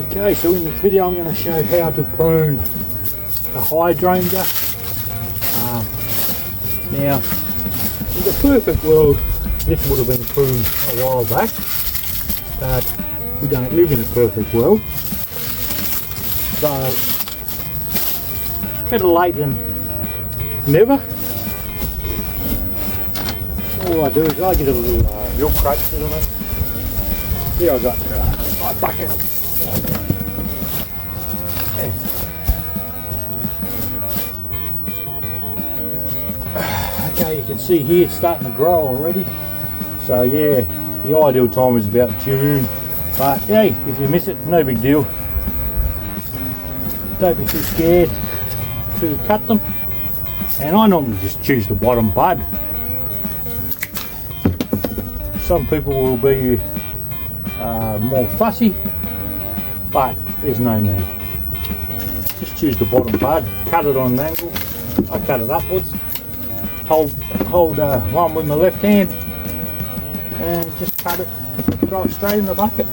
Okay, so in this video I'm going to show how to prune a hydrangea. Now, in the perfect world, this would have been pruned a while back, but we don't live in a perfect world. So, better late than never. All I do is I get a little milk crate fit on it. Here I've got my bucket. Okay, you can see here it's starting to grow already. So yeah, the ideal time is about June. But hey, if you miss it, no big deal. Don't be too scared to cut them. And I normally just choose the bottom bud. Some people will be more fussy, but there's no need. Just choose the bottom bud, cut it on an angle. I cut it upwards. Hold one with my left hand and just cut it, throw it straight in the bucket.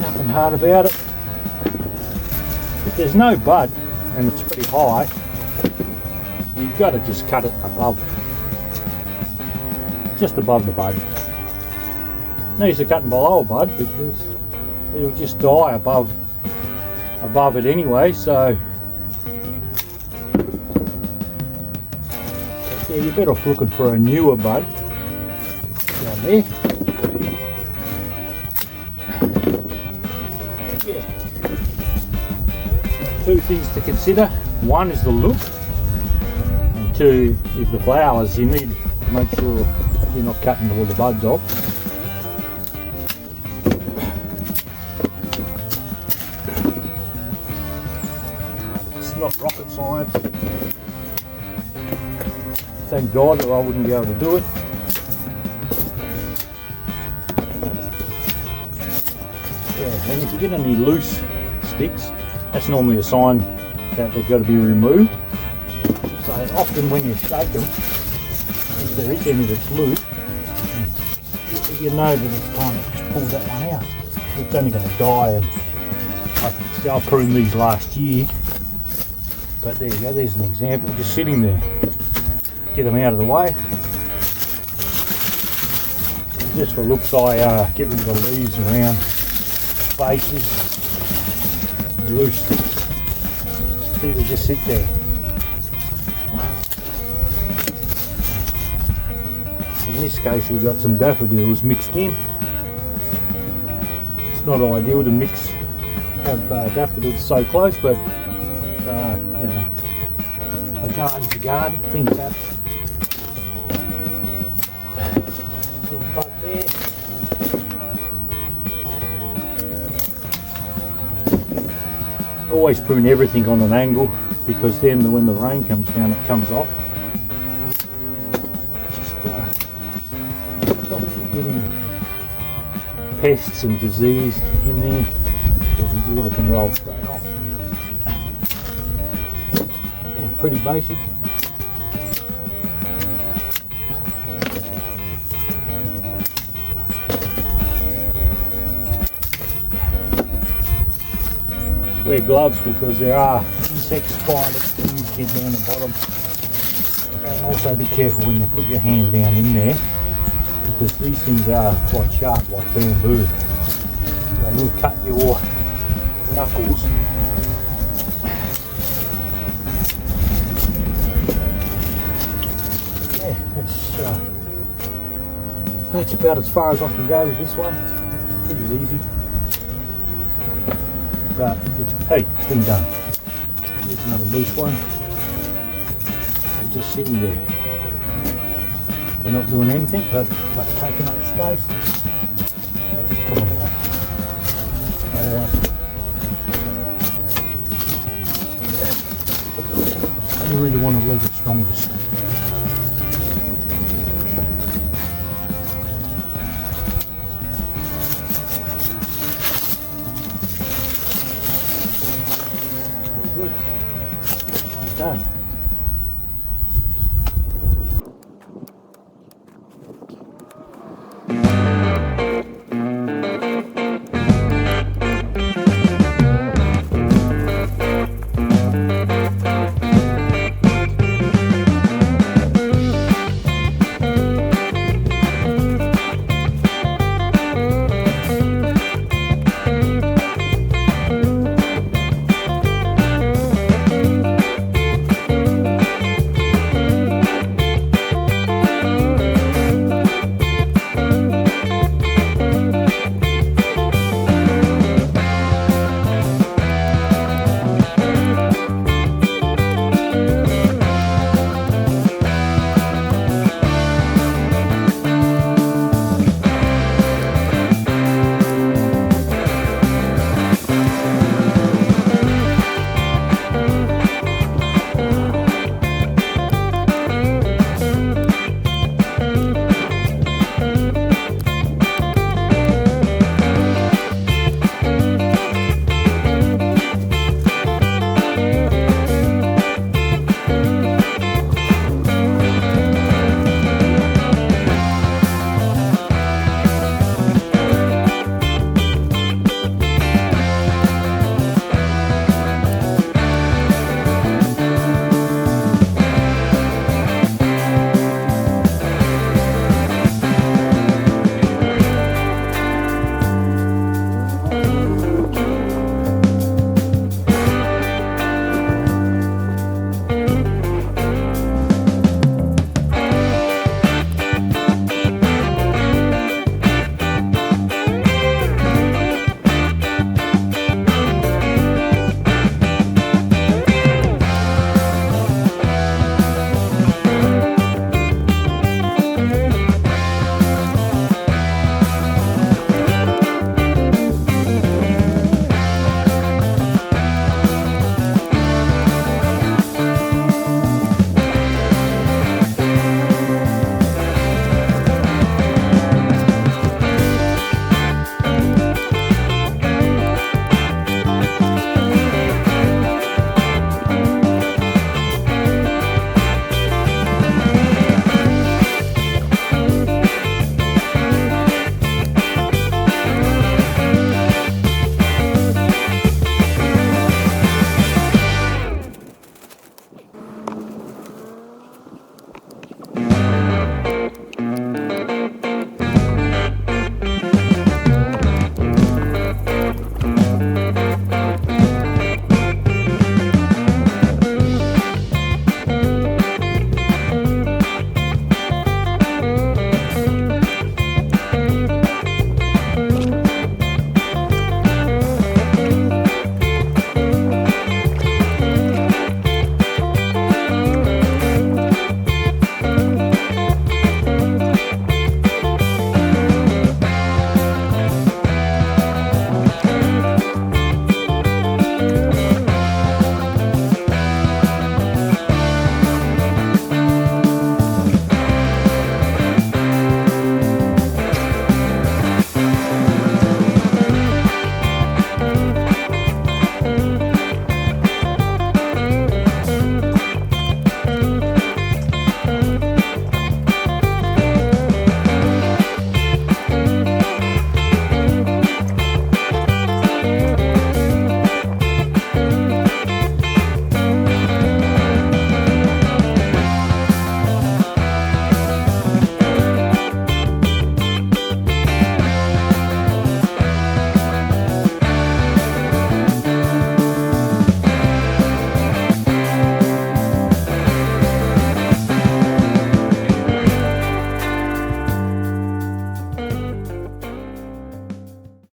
Nothing hard about it. If there's no bud and it's pretty high, you've got to just cut it above, just above the bud. No use of cutting below a bud because it'll just die above it anyway. So yeah, you're better off looking for a newer bud down there. And yeah, two things to consider. One is the look, and two is the flowers. You need to make sure you're not cutting all the buds off. It's not rocket science. Thank God, or I wouldn't be able to do it. Yeah, and if you get any loose sticks, that's normally a sign that they've got to be removed. So often when you shake them, if there is any that's loose, you know that it's time to just pull that one out. It's only going to die. And I pruned these last year, but there you go, there's an example, just sitting there. Get them out of the way. Just for looks, I get rid of the leaves around spaces, loose sticks. See, they just sit there. In this case, we've got some daffodils mixed in. It's not ideal to have daffodils so close, but you know, a garden's a garden, things happen. Bud there. Always prune everything on an angle, because then when the rain comes down it comes off. Just stops you getting pests and disease in there, because the water can roll straight off. Yeah, pretty basic. Wear gloves because there are insect spiders that get down the bottom, and also be careful when you put your hand down in there, because these things are quite sharp like bamboo. They will cut your knuckles. Yeah, that's about as far as I can go with this one. Pretty easy. But hey, it's been done. Here's another loose one. They're just sitting there. They're not doing anything but taking up space. So just put them away. You really want to leave it strongest. Good. Like that.